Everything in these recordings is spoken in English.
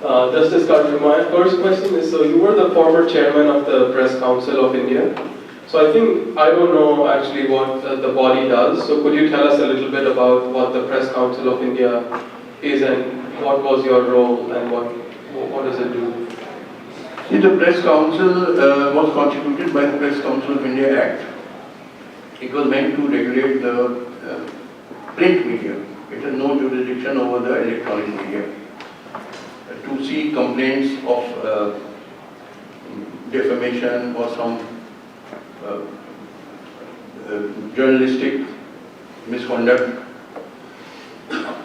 Justice Katju, my first question is, so you were the former chairman of the Press Council of India. So I don't know actually what the body does. So could you tell us a little bit about what the Press Council of India is and what was your role and what does it do? See, the Press Council was constituted by the Press Council of India Act. It was meant to regulate the print media. It has no jurisdiction over the electronic media. To see complaints of defamation or some journalistic misconduct.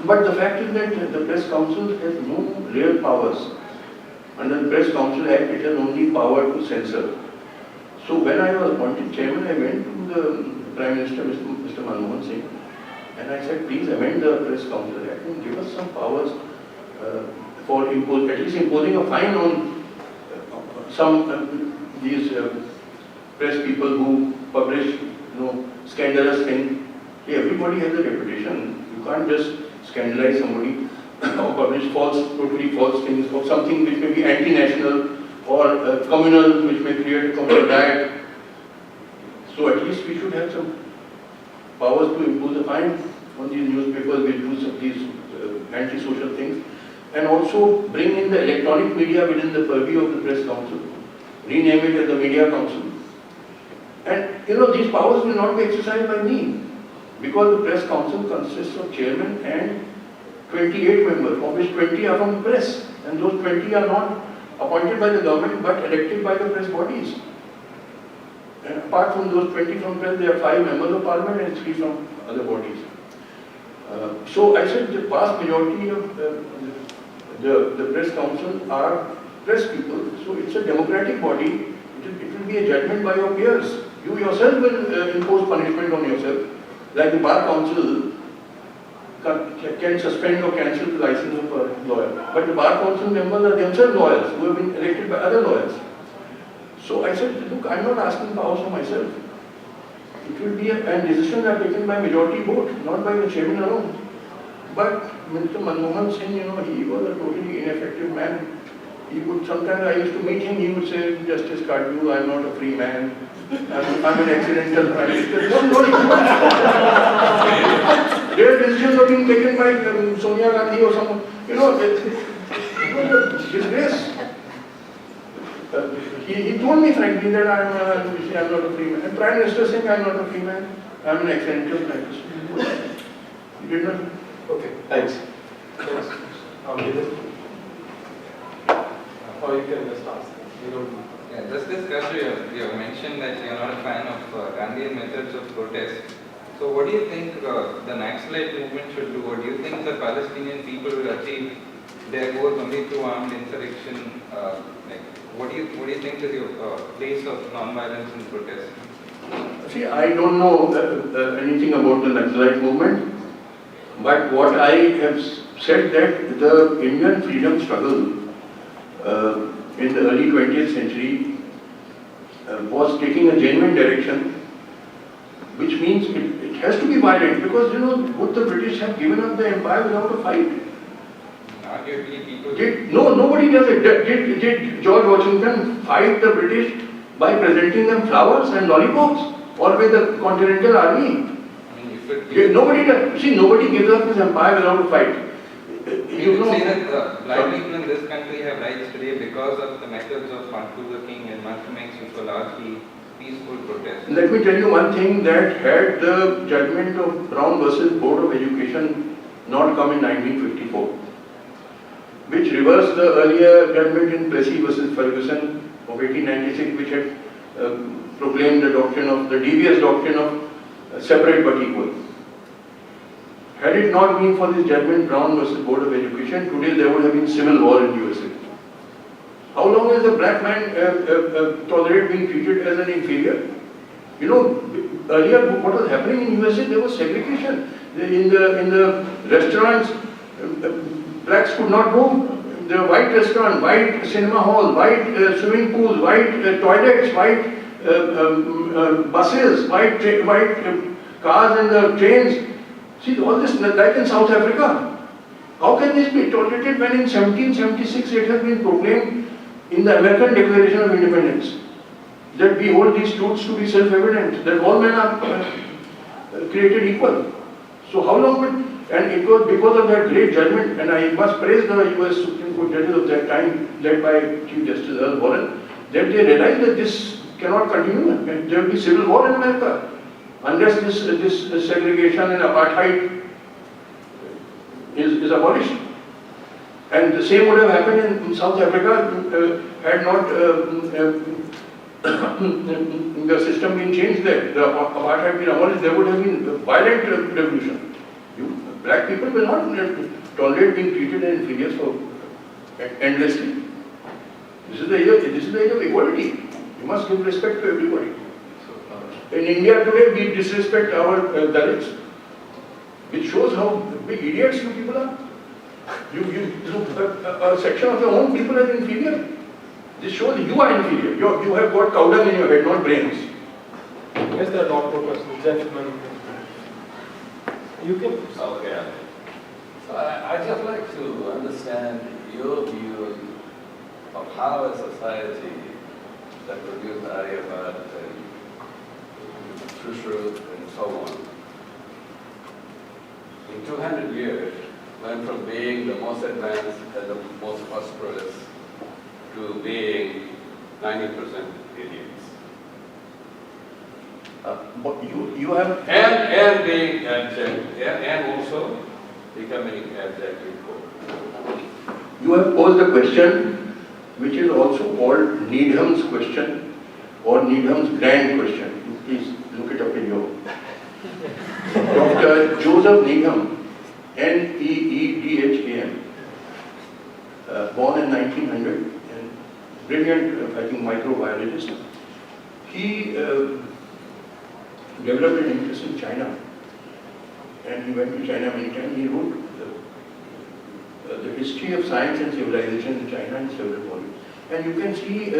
But the fact is that the Press Council has no real powers. Under the Press Council Act, it has only power to censor. So when I was appointed chairman, I went to the Prime Minister, Mr. Manmohan Singh, and I said, please amend the Press Council Act and give us some powers for at least imposing a fine on some these press people who publish, scandalous things. See, everybody has a reputation. You can't just scandalize somebody or publish totally false things, or something which may be anti-national or communal, which may create a communal riot. So at least we should have some powers to impose a fine on these newspapers which do some these anti-social things, and also bring in the electronic media within the purview of the Press Council, rename it as the Media Council. And these powers will not be exercised by me, because the Press Council consists of chairman and 28 members, of which 20 are from the press, and those 20 are not appointed by the government but elected by the press bodies. And apart from those 20 from press, there are 5 members of parliament and 3 from other bodies. So I said the vast majority of the Press Council are press people, so it's a democratic body. It will be a judgment by your peers. You yourself will impose punishment on yourself, like the Bar Council can suspend or cancel the license of a lawyer. But the Bar Council members are themselves lawyers who have been elected by other lawyers. So I said, look, I'm not asking powers for myself. It will be and decisions are taken by majority vote, not by the chairman alone. But Mr. Manmohan Singh, he was a totally ineffective man. He would sometimes, I used to meet him, he would say, Justice Katju, I'm not a free man. I'm an accidental prime minister. No, their decisions are being taken by Sonia Gandhi or someone. It was a disgrace. He told me frankly that I'm not a free man. And Prime Minister saying I'm not a free man, I'm an accidental prime minister. He did not. Okay, thanks. Or you can just ask. Justice Katju, you have mentioned that you are not a fan of Gandhian methods of protest. So what do you think the Naxalite movement should do? Or do you think the Palestinian people will achieve their goals only through armed insurrection? What do you think is your place of non-violence in protest? See, I don't know anything about the Naxalite movement, but what I have said that the Indian freedom struggle in the early 20th century was taking a genuine direction, which means it has to be violent, because would the British have given up the empire without a fight? Arguably people... Nobody does it. Did George Washington fight the British by presenting them flowers and lollipops, or with the Continental Army? Nobody does. See, nobody gives up his empire without a fight. You could say that black people in this country have rights today because of the methods of Martin Luther King and Malcolm X, which were largely peaceful protests. Let me tell you one thing, that had the judgment of Brown versus Board of Education not come in 1954, which reversed the earlier judgment in Plessy versus Ferguson of 1896, which had proclaimed the devious doctrine of separate but equal. Had it not been for this judgment, Brown versus Board of Education, today there would have been civil war in USA. How long has a black man tolerated being treated as an inferior? Earlier what was happening in USA, there was segregation. In the restaurants, blacks could not go. The white restaurant, white cinema hall, white swimming pools, white toilets, white buses, white cars and the trains. See, all this, like in South Africa. How can this be tolerated when in 1776 it has been proclaimed in the American Declaration of Independence that we hold these truths to be self-evident, that all men are created equal. So how long would, and it was because of that great judgment, and I must praise the US Supreme Court judges of that time, led by Chief Justice Earl Warren, that they realized that this cannot continue, and there will be civil war in America unless this segregation and apartheid is abolished. And the same would have happened in South Africa had not the system been changed there, the apartheid been abolished, there would have been a violent revolution. Black people will not tolerate being treated as inferiors for endlessly. This is the age of equality. You must give respect to everybody. In India today, we disrespect our Dalits, which shows how big idiots you people are. You look a section of your own people as inferior. This shows that you are inferior. You have got cow dung in your head, not brains. Yes, there are not more questions. Gentlemen. You can. Okay. So I'd just like to understand your view of how a society that produced Aryabhat and Sushruta and so on, in 200 years, went from being the most advanced and the most prosperous to being 90% idiots. But you have And being abject, and also becoming abjectly poor. You have posed a question which is also called Needham's question or Needham's grand question. Please look it up in your. Dr. Joseph Needham, Needham, born in 1900, and brilliant, I think, microbiologist. He developed an interest in China, and he went to China many times. He wrote the history of science and civilization in China in several volumes. And you can see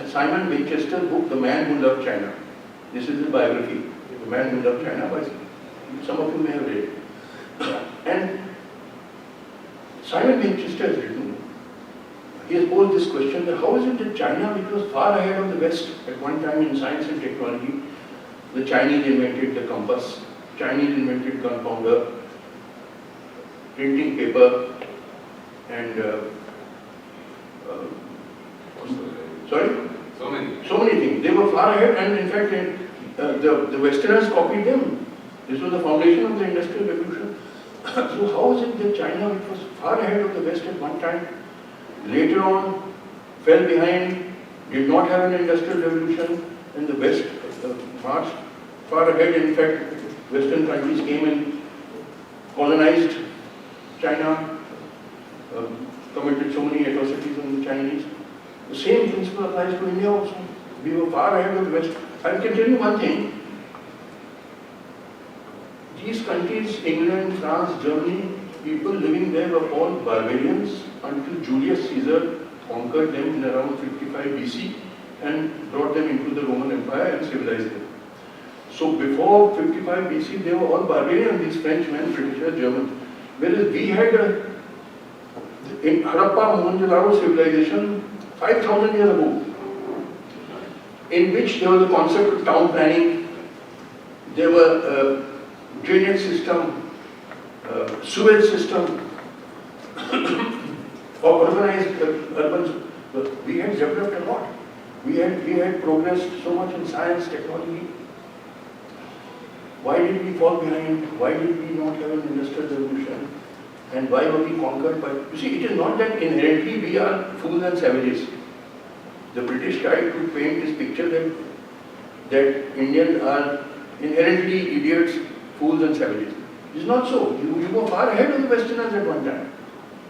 Simon Winchester's book, The Man Who Loved China. This is his biography, The Man Who Loved China, by some of you may have read it. And Simon Winchester has written, he has posed this question that how is it that China, which was far ahead of the West at one time in science and technology, the Chinese invented the compass, Chinese invented gunpowder, printing paper, and sorry? So many things. They were far ahead, and in fact, the Westerners copied them. This was the foundation of the Industrial Revolution. So how is it that China, which was far ahead of the West at one time, later on fell behind, did not have an Industrial Revolution, and the West marched far ahead? In fact, Western countries came and colonized China, committed so many atrocities on the Chinese. The same principle applies to India also. We were far ahead of the West. I can tell you one thing. These countries, England, France, Germany, people living there were all barbarians until Julius Caesar conquered them in around 55 BC and brought them into the Roman Empire and civilized them. So before 55 BC, they were all barbarians, these Frenchmen, British, Germans. Whereas we had in Harappa, Mohenjo-daro civilization 5,000 years ago, in which there was a concept of town planning, there were drainage system, sewage system, urbanized urban. We had developed a lot. We had progressed so much in science, technology. Why did we fall behind? Why did we not have an industrial revolution? And why were we conquered by? You see, it is not that inherently we are fools and savages. The British tried to paint this picture that Indians are inherently idiots, fools and savages. It's not so. You were far ahead of the Westerners at one time.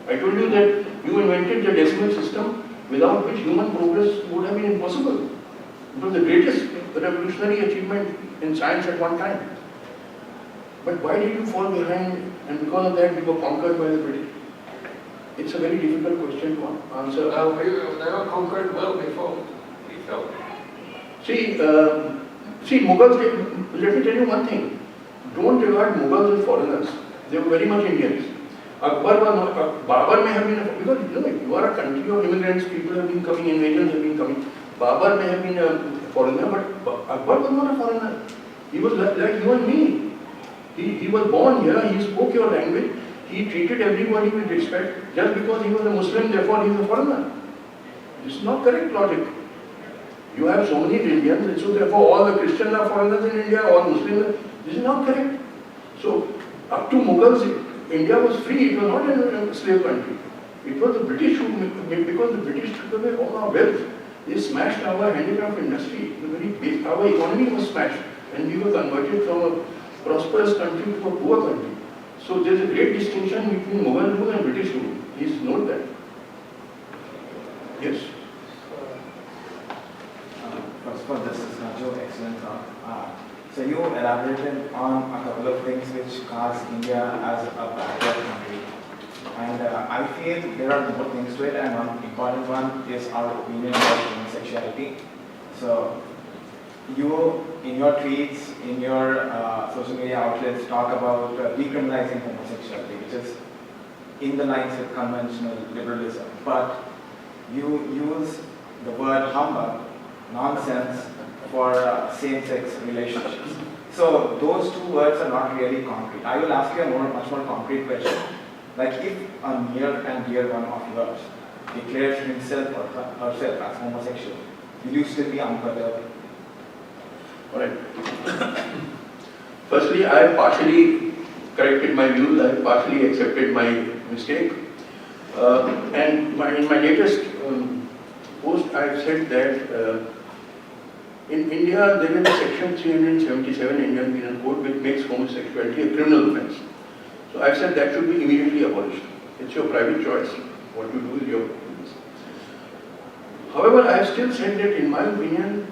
I told you that you invented the decimal system without which human progress would have been impossible. It was the greatest revolutionary achievement in science at one time. But why did you fall behind? And because of that, we were conquered by the British. It's a very difficult question to answer. They were conquered well before we fell. See, Mughals, let me tell you one thing. Don't regard Mughals as foreigners. They were very much Indians. Akbar was not, Babur may have been, because you are a country of immigrants, people have been coming, invasions have been coming. Babur may have been a foreigner, but Akbar was not a foreigner. He was like you and me. He was born here, he spoke your language, he treated everybody with respect. Just because he was a Muslim, therefore he is a foreigner. This is not correct logic. You have so many religions, and so therefore all the Christians are foreigners in India, all Muslims. This is not correct. So, up to Mughals, India was free, it was not a slave country. It was the British who, because the British took away all our wealth. They smashed our handicraft industry. The very base, our economy was smashed, and we were converted from a prosperous country to a poor country. So there is a great distinction between Mughal rule and British rule. Please note that. Yes. First of all, this is Katju, excellent talk. So you elaborated on a couple of things which cast India as a backward country. And I feel there are more things to it, and one important one is our opinion about homosexuality. So you, in your tweets, in your social media outlets, talk about decriminalizing homosexuality, which is in the lines with conventional liberalism. But you use the word humbug, nonsense, for same-sex relationships. So those two words are not really concrete. I will ask you a much more concrete question. Like if a near and dear one of yours declares himself or herself as homosexual, will you still be unperturbed? Alright. Firstly, I have partially corrected my views, I have partially accepted my mistake. And in my latest post, I have said that in India, there is a section 377 Indian Penal Code which makes homosexuality a criminal offence. So I have said that should be immediately abolished. It's your private choice. What you do is your business. However, I have still said that in my opinion,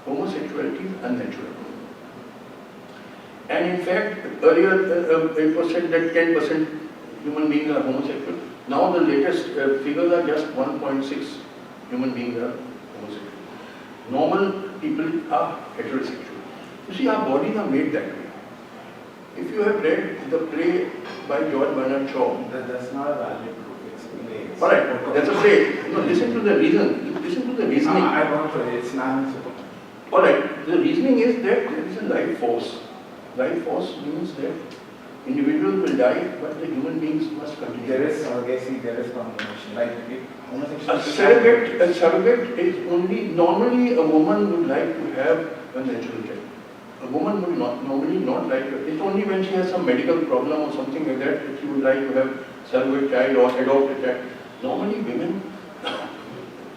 homosexuality is unnatural. And in fact, earlier it was said that 10% human beings are homosexual. Now the latest figures are just 1.6 human beings are homosexual. Normal people are heterosexual. You see, our bodies are made that way. If you have read the play by George Bernard Shaw, That's not a valid proof. It's play. alright, that's a play. Listen to the reason. Listen to the reasoning. I want to. It's not. Alright, the reasoning is that there is a life force. Life force means that individuals will die, but the human beings must continue. There is surrogacy, there is combination. Like if A surrogate is only, normally a woman would like to have a natural child. A woman would normally not like it. It's only when she has some medical problem or something like that she would like to have surrogate child or adopt a child. Normally women,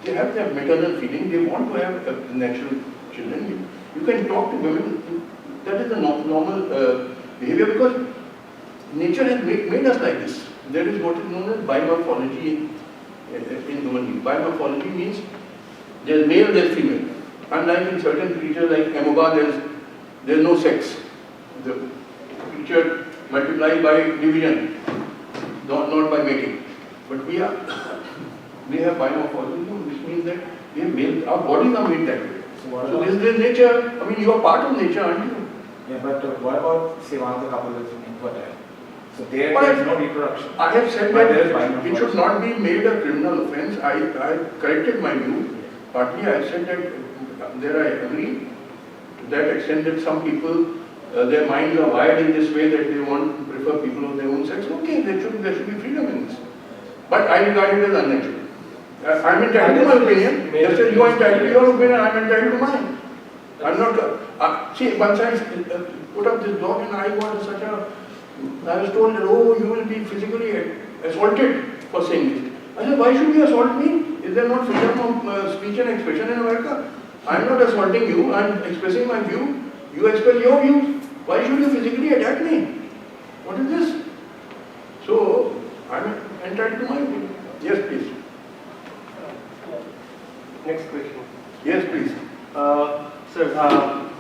they have their maternal feeling, they want to have a natural children. You can talk to women, that is the normal behavior because nature has made us like this. There is what is known as bimorphology in human beings. Bimorphology means there is male, there is female. Unlike in certain creatures like amoeba, there is no sex. The creature multiplies by division, not by mating. But we have bimorphology, which means that we have male, our bodies are made that way. So this is nature. I mean, you are part of nature, aren't you? Yeah, but what about, say, one of the couple is infertile? So there is no reproduction. I have said that it should not be made a criminal offence. I corrected my view. Partly I have said that there I agree to that extent that some people, their minds are wired in this way that they want to prefer people of their own sex. Okay, there should be freedom in this. But I regard it as unnatural. I am entitled to my opinion. Just as you are entitled to your opinion, I am entitled to mine. I am not. See, once I put up this blog and I got such a. I was told that, oh, you will be physically assaulted for saying this. I said, why should you assault me? Is there not freedom of speech and expression in America? I am not assaulting you, I am expressing my view. You express your views. Why should you physically attack me? What is this? So, I am entitled to my opinion. Yes, please. Next question. Yes, please. Sir,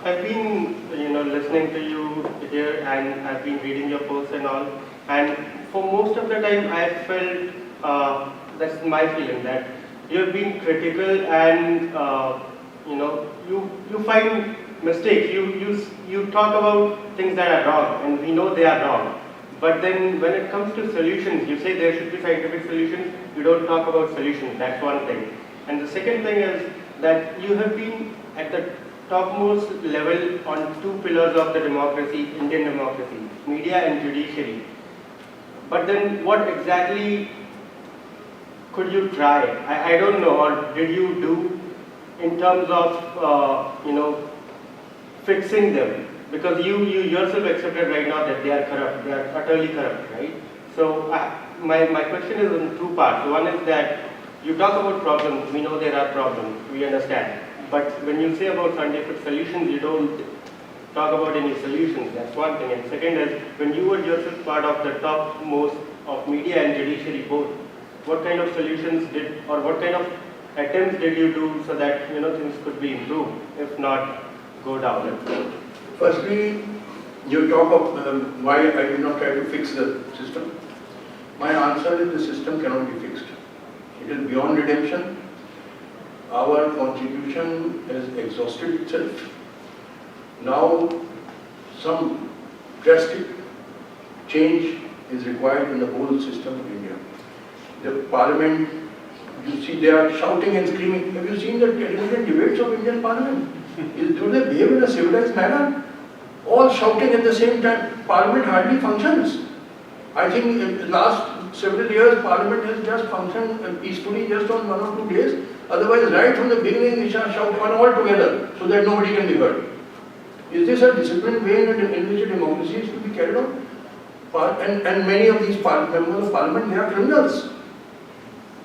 I've been listening to you here and I've been reading your posts and all, and for most of the time I felt that's my feeling that you've been critical and you find mistakes. You talk about things that are wrong and we know they are wrong, But then when it comes to solutions, you say there should be scientific solutions, you don't talk about solutions, that's one thing. And the second thing is that you have been at the topmost level on two pillars of the democracy, Indian democracy, media and judiciary. But then what exactly could you try? I don't know, or did you do in terms of, fixing them? Because you yourself accepted right now that they are corrupt, they are utterly corrupt, right? So my question is in two parts. One is that you talk about problems, we know there are problems, we understand. But when you say about scientific solutions, you don't talk about any solutions, that's one thing. And second is, when you were yourself part of the topmost of media and judiciary both, what kind of solutions did, or what kind of attempts did you do so that, things could be improved, if not go down? Firstly, you talk of why I did not try to fix the system. My answer is the system cannot be fixed. It is beyond redemption. Our constitution has exhausted itself. Now, some drastic change is required in the whole system of India. The parliament, you see, they are shouting and screaming. Have you seen the television debates of Indian parliament? Do they behave in a civilized manner? All shouting at the same time. Parliament hardly functions. I think in the last several years, Parliament has just functioned peacefully just on 1 or 2 days. Otherwise, right from the beginning, we shall shout one all together so that nobody can be heard. Is this a disciplined way in which a democracy is to be carried out? And many of these members of Parliament, they are criminals,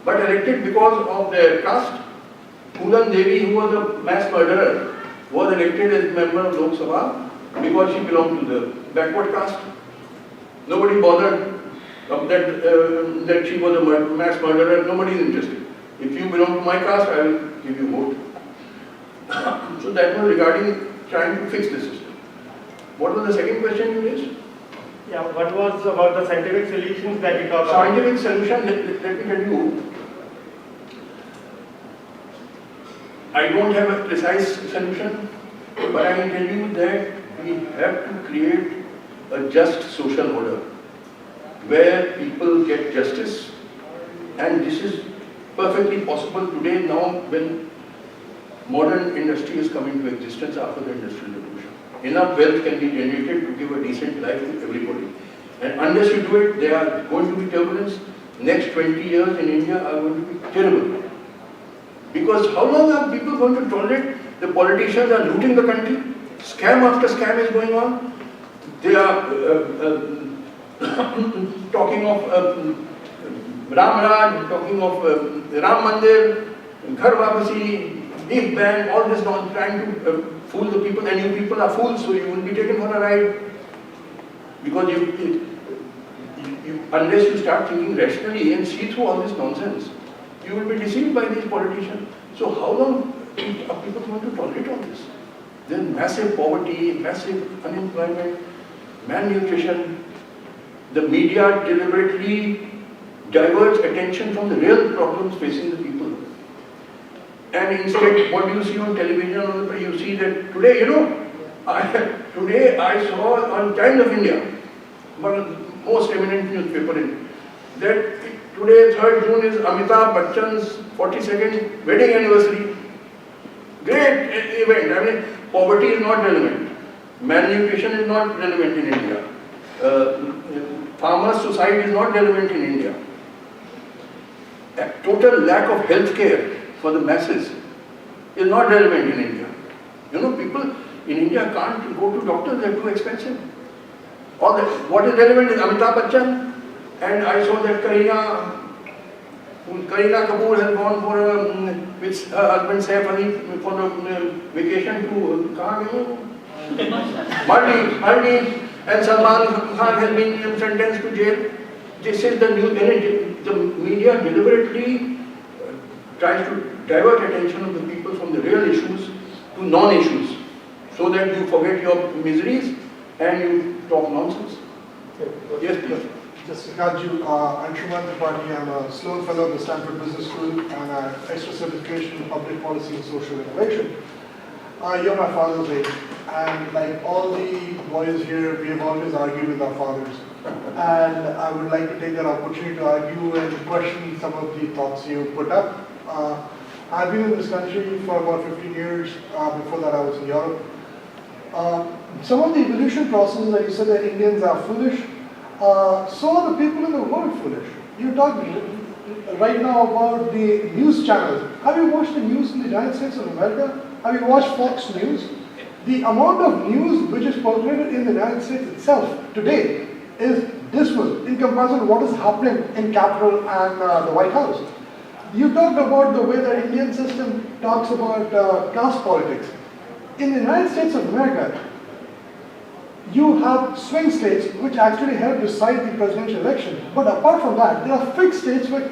but elected because of their caste. Poolan Devi, who was a mass murderer, was elected as member of Lok Sabha because she belonged to the backward caste. Nobody bothered that she was a mass murderer. Nobody is interested. If you belong to my caste, I will give you vote. So that was regarding trying to fix the system. What was the second question you raised? Yeah, what was about the scientific solutions that you talked about? Scientific solution, let me tell you, I don't have a precise solution, but I can tell you that we have to create a just social order where people get justice, and this is perfectly possible today now when modern industry has come into existence after the Industrial Revolution. Enough wealth can be generated to give a decent life to everybody. And unless you do it, there are going to be turbulence. Next 20 years in India are going to be terrible. Because how long are people going to tolerate? The politicians are looting the country. Scam after scam is going on. They are talking of Ram Raj, talking of Ram Mandir, Ghar Wapasi, Big Bang, all this non trying to fool the people, and you people are fools, so you will be taken for a ride. Because unless you start thinking rationally and see through all this nonsense, you will be deceived by these politicians. So how long are people going to tolerate all this? There is massive poverty, massive unemployment, malnutrition. The media deliberately diverts attention from the real problems facing the people. And instead, what do you see on television? You see that today, today I saw on Times of India, one of the most eminent newspaper in that today, 3rd June, is Amitabh Bachchan's 42nd wedding anniversary. Great event. I mean, poverty is not relevant. Malnutrition is not relevant in India. Farmers' suicide is not relevant in India. A total lack of health care for the masses is not relevant in India. People in India can't go to doctors, they're too expensive. What is relevant is Amitabh Bachchan, and I saw that Kareena Kapoor has gone for with her husband Saif Ali for the vacation to Maldives, and Salman Khan has been sentenced to jail. This is the new energy. The media deliberately tries to divert attention of the people from the real issues to non-issues, so that you forget your miseries and you talk nonsense. Yes, please. Mr. Katju, I'm Shuman Tripathi. I'm a Sloan Fellow of the Stanford Business School and an extra certification in public policy and social innovation. You're my father's age, and like all the boys here, we have always argued with our fathers. and I would like to take that opportunity to argue and question some of the thoughts you put up. I've been in this country for about 15 years. Before that, I was in Europe. Some of the evolution processes that you said that Indians are foolish, so are the people in the world foolish. You talked right now about the news channels. Have you watched the news in the United States of America? Have you watched Fox News? The amount of news which is portrayed in the United States itself today is dismal in comparison to what is happening in Capitol and the White House. You talked about the way the Indian system talks about caste politics. In the United States of America, you have swing states which actually help decide the presidential election. But apart from that, there are fixed states where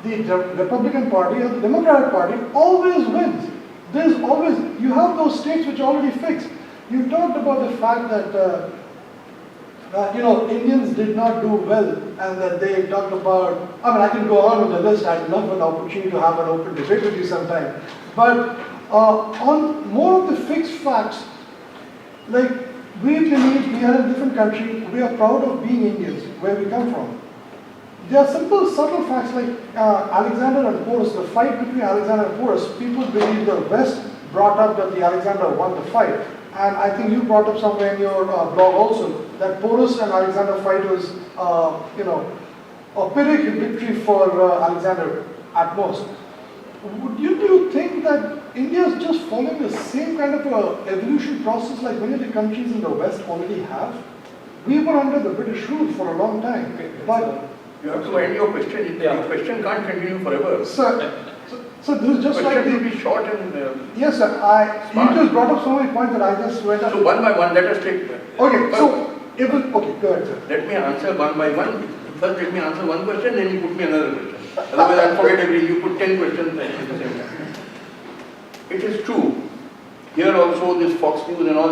the Republican Party or the Democratic Party always wins. There's always, you have those states which are already fixed. You talked about the fact that Indians did not do well, and that they talked about, I can go on with the list. I'd love an opportunity to have an open debate with you sometime. But on more of the fixed facts, like we believe we are in a different country, we are proud of being Indians, where we come from. There are simple, subtle facts like Alexander and Porus, the fight between Alexander and Porus. People believe the West brought up that the Alexander won the fight. And I think you brought up somewhere in your blog also that Porus and Alexander fight was, a Pyrrhic victory for Alexander at most. Do you think that India is just following the same kind of evolution process like many of the countries in the West already have? We were under the British rule for a long time. But you have to end your question. Yeah. Your question can't continue forever. Sir, so this is just like Question will be short and yes, sir. You just brought up so many points that I just went up. so one by one. Let us take. Okay, so it will. Okay, go ahead, sir. Let me answer one by one. First, let me answer one question, then you put me another question. Otherwise, I'll forget everything. You put 10 questions at the same time. It is true. Here also, this Fox News and all,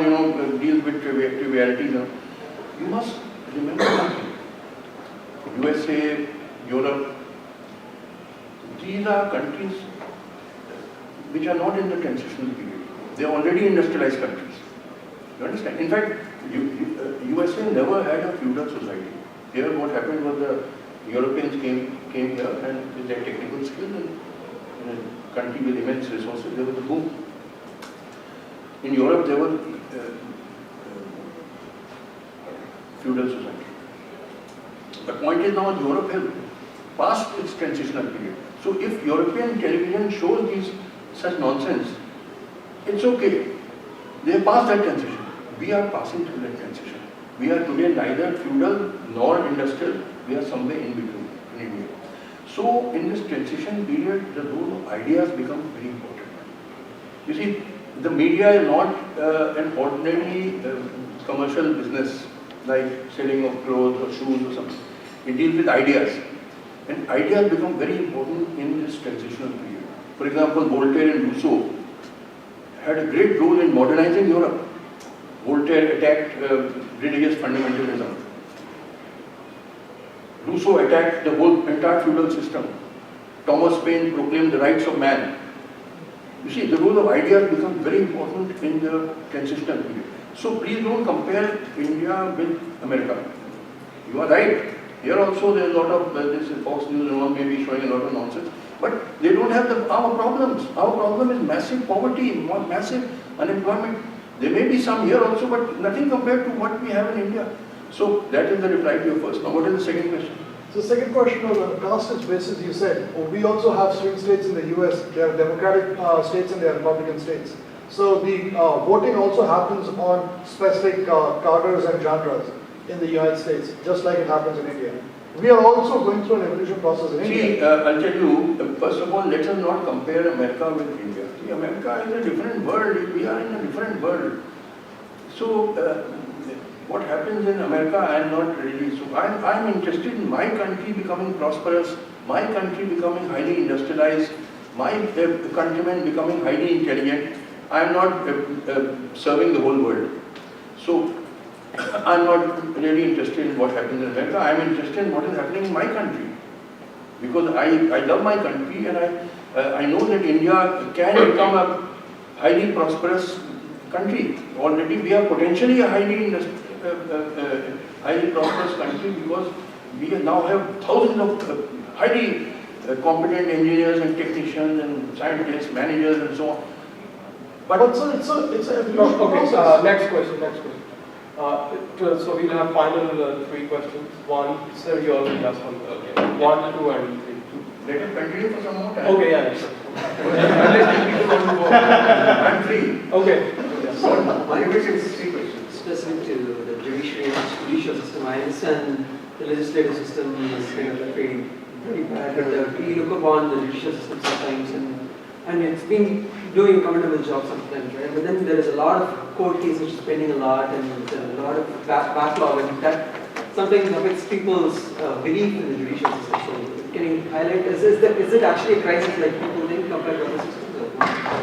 deals with trivialities. You must remember something. USA, Europe, these are countries which are not in the transitional period. They are already industrialized countries. You understand? In fact, USA never had a feudal society. Here what happened was the Europeans came here and with their technical skills and in a country with immense resources, there was a boom. In Europe there was feudal society. The point is now Europe has passed its transitional period. So if European television shows these such nonsense, it's okay. They have passed that transition. We are passing through that transition. We are today neither feudal nor industrial. We are somewhere in between in India. So in this transition period, the role of ideas becomes very important. You see, the media is not an ordinary commercial business like selling of clothes or shoes or something. It deals with ideas. And ideas become very important in this transitional period. For example, Voltaire and Rousseau had a great role in modernizing Europe. Voltaire attacked religious fundamentalism. Rousseau attacked the whole entire feudal system. Thomas Paine proclaimed the rights of man. You see, the role of ideas becomes very important in the transitional period. So please don't compare India with America. You are right. Here also there is a lot of this Fox News and all may be showing a lot of nonsense. But they don't have our problems. Our problem is massive poverty, massive unemployment. There may be some here also, but nothing compared to what we have in India. So that is the reply to your first. Now what is the second question? So second question on a caste basis, you said, we also have swing states in the US. There are Democratic states and there are Republican states. So the voting also happens on specific cadres and genres in the United States, just like it happens in India. We are also going through an evolution process in India. See, I'll tell you, first of all, let us not compare America with India. See, America is a different world. We are in a different world. So, what happens in America, I am not really, so I am interested in my country becoming prosperous, my country becoming highly industrialized, my countrymen becoming highly intelligent. I am not serving the whole world. So, I am not really interested in what happens in America. I am interested in what is happening in my country. Because I love my country and I know that India can become a highly prosperous country. Already we are potentially a highly highly prosperous country because we now have thousands of highly competent engineers and technicians and scientists, managers and so on. But it's a Okay, process. next question. So we'll have final three questions. One, sir, you already asked one. Okay. 1, 2, and 3. Let it continue for some more time. Okay, yeah, sure. Unless people want to go, I'm free. Okay. My question is specific to the judicial system. I understand the legislative system is kind of very bad, but we look upon the judicial system sometimes, and it's been doing a commendable job sometimes, right? But then there is a lot of court cases which is pending a lot, and a lot of backlog, and that sometimes affects people's belief in the judicial system. So can you highlight, is it actually a crisis like people think compared to other systems?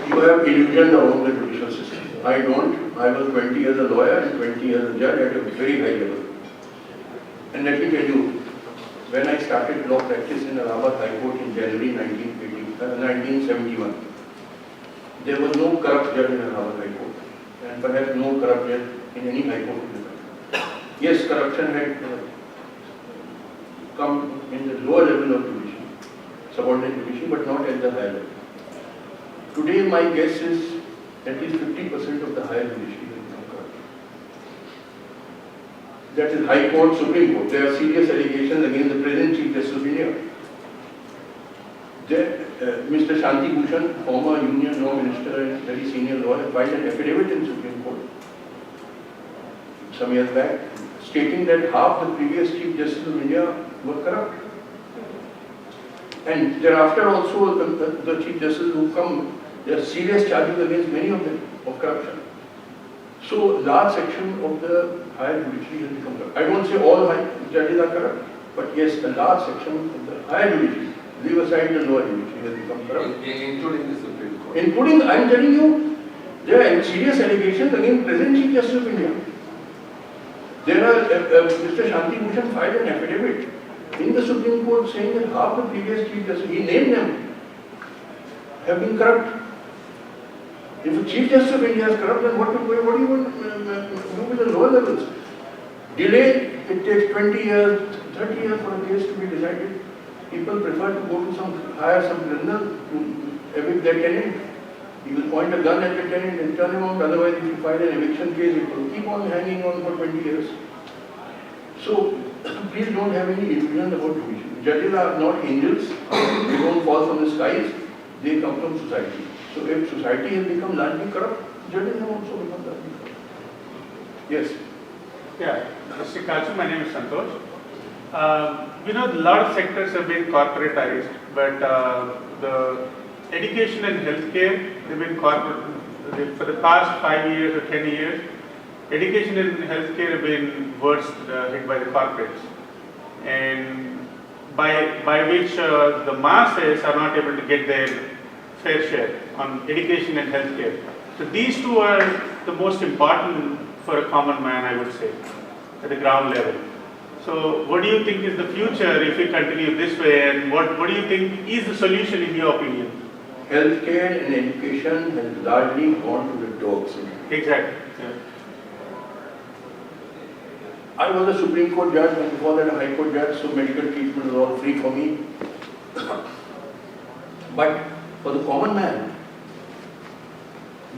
You have illusion around the judicial system. I don't. I was 20 years a lawyer and 20 years a judge at a very high level. And let me tell you, when I started law practice in Allahabad High Court in January 1971, there was no corrupt judge in Allahabad High Court, and perhaps no corrupt judge in any high court in the country. Yes, corruption had come in the lower level of judiciary, subordinate judiciary, but not at the higher level. Today, my guess is at least 50% of the higher judiciary has become corrupt. That is High Court, Supreme Court. There are serious allegations against the present Chief Justice of India. Mr. Shanti Bhushan, former Union Law Minister and very senior lawyer, filed an affidavit in Supreme Court some years back, stating that half the previous Chief Justice of India were corrupt. And thereafter also the Chief Justice who come, there are serious charges against many of them of corruption. So large section of the higher judiciary has become corrupt. I don't say all high judges are corrupt, but yes, a large section of the higher judiciary, leave aside the lower judiciary, has become corrupt. Including the Supreme Court. Including, I am telling you, there are serious allegations against present Chief Justice of India. There are, Mr. Shanti Bhushan filed an affidavit in the Supreme Court saying that half the previous Chief Justice, he named them, have been corrupt. If a Chief Justice of India is corrupt, then what do you want do with the lower levels? Delay, it takes 20 years, 30 years for a case to be decided. People prefer to go to hire some criminal to evict their tenant. He will point a gun at the tenant and turn him out. Otherwise, if you file an eviction case, it will keep on hanging on for 20 years. So, please don't have any illusion about judiciary. Judges are not angels. They don't fall from the skies. They come from society. So, if society has become largely corrupt, judges have also become largely corrupt. Yes. Yeah, Mr. Katju, my name is Santosh. A lot of sectors have been corporatized, but the education and healthcare, they've been corporate for the past 5 years or 10 years. Education and healthcare have been worst hit by the corporates, and by which the masses are not able to get their fair share on education and healthcare. So these two are the most important for a common man, I would say, at the ground level. So what do you think is the future if we continue this way, and what do you think is the solution in your opinion? Healthcare and education has largely gone to the dogs. Exactly. Yeah. I was a Supreme Court judge and before that a High Court judge, so medical treatment was all free for me. But for the common man,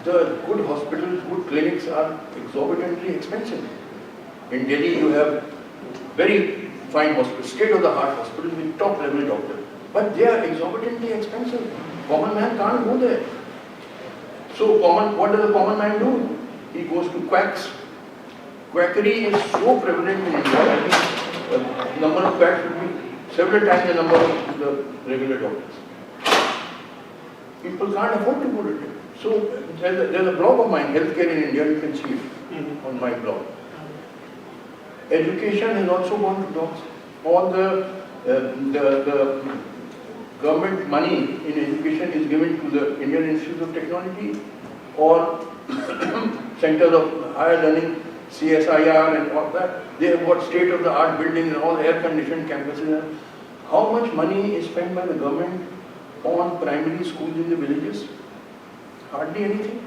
the good hospitals, good clinics are exorbitantly expensive. In Delhi, you have very fine hospitals, state-of-the-art hospitals with top-level doctors. But they are exorbitantly expensive. Common man can't go there. So what does the common man do? He goes to quacks. Quackery is so prevalent in India. I think the number of quacks would be several times the number of the regular doctors. People can't afford to go to it. So there's a blog of mine, Healthcare in India, you can see it on my blog. Education has also gone to dogs. All the government money in education is given to the Indian Institute of Technology or Centers of Higher Learning, CSIR and all that. They have got state-of-the-art buildings and all air-conditioned campuses. How much money is spent by the government on primary schools in the villages? Hardly anything.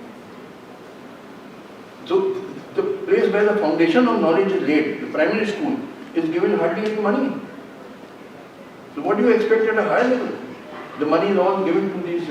So the place where the foundation of knowledge is laid, the primary school, is given hardly any money. So what do you expect at a higher level? The money is all given to these